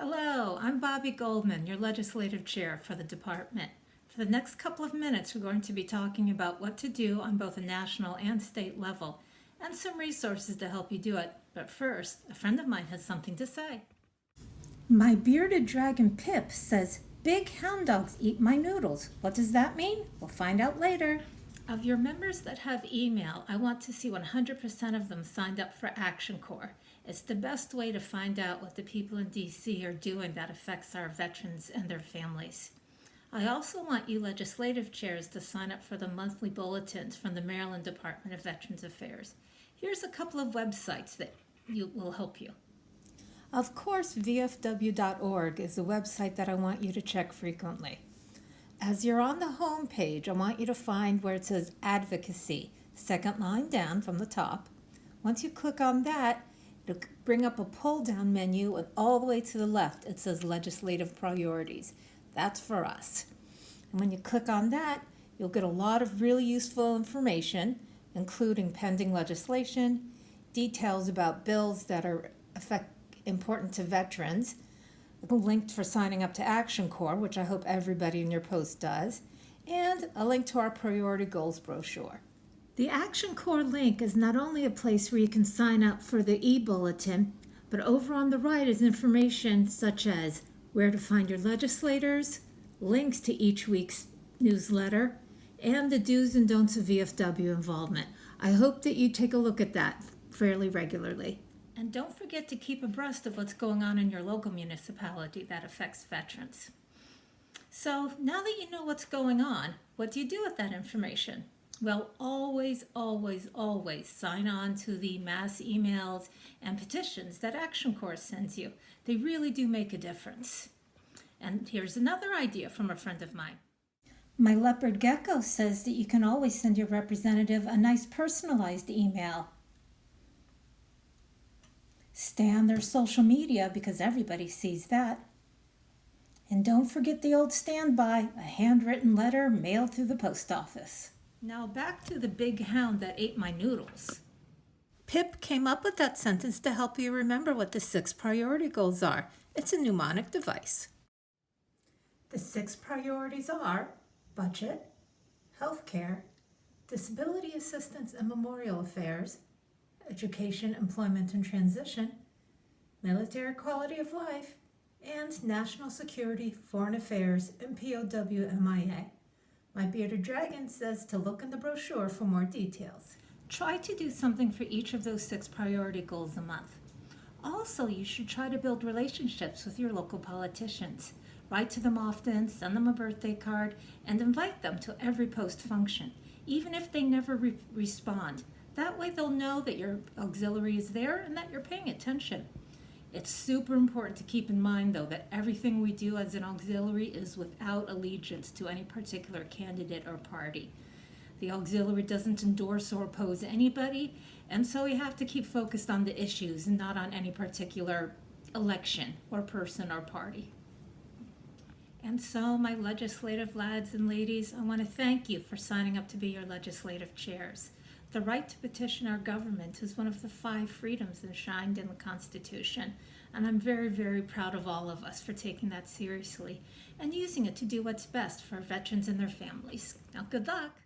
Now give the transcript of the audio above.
Hello, I'm Bobby Goldman, your legislative chair for the department. For the next couple of minutes, we're going to be talking about what to do on both a national and state level, and some resources to help you do it. But first, a friend of mine has something to say. My bearded dragon Pip says, "Big hound dogs eat my noodles." What does that mean? We'll find out later. Of your members that have email, I want to see 100% of them signed up for Action Corps. It's the best way to find out what the people in DC are doing that affects our veterans and their families. I also want you legislative chairs to sign up for the monthly bulletins from the Maryland Department of Veterans Affairs. Here's a couple of websites that will help you. Of course, VFW.org is a website that I want you to check frequently. As you're on the home page, I want you to find where it says Advocacy, second line down from the top. Once you click on that, it'll bring up a pull-down menu, and all the way to the left, it says Legislative Priorities. That's for us. And when you click on that, you'll get a lot of really useful information, including pending legislation, details about bills that are important to veterans, linked for signing up to Action Corps, which I hope everybody in your post does, and a link to our Priority Goals brochure. The Action Corps link is not only a place where you can sign up for the e-bulletin, but over on the right is information such as where to find your legislators, links to each week's newsletter, and the do's and don'ts of VFW involvement. I hope that you take a look at that fairly regularly. And don't forget to keep abreast of what's going on in your local municipality that affects veterans. So now that you know what's going on, what do you do with that information? Well, always, always, always sign on to the mass emails and petitions that Action Corps sends you. They really do make a difference. And here's another idea from a friend of mine. My leopard gecko says that you can always send your representative a nice personalized email. Stay on their social media because everybody sees that. And don't forget the old standby, a handwritten letter mailed through the post office. Now back to the big hound that ate my noodles. Pip came up with that sentence to help you remember what the 6 priority goals are. It's a mnemonic device. The 6 priorities are budget, healthcare, disability assistance and memorial affairs, education, employment and transition, military quality of life, and national security, foreign affairs, and POW/MIA. My bearded dragon says to look in the brochure for more details. Try to do something for each of those 6 priority goals a month. Also, you should try to build relationships with your local politicians. Write to them often, send them a birthday card, and invite them to every post function, even if they never respond. That way they'll know that your auxiliary is there and that you're paying attention. It's super important to keep in mind, though, that everything we do as an auxiliary is without allegiance to any particular candidate or party. The auxiliary doesn't endorse or oppose anybody, and so we have to keep focused on the issues and not on any particular election or person or party. And so, my legislative lads and ladies, I want to thank you for signing up to be your legislative chairs. The right to petition our government is one of the 5 freedoms enshrined in the Constitution, and I'm very, very proud of all of us for taking that seriously and using it to do what's best for veterans and their families. Now, good luck.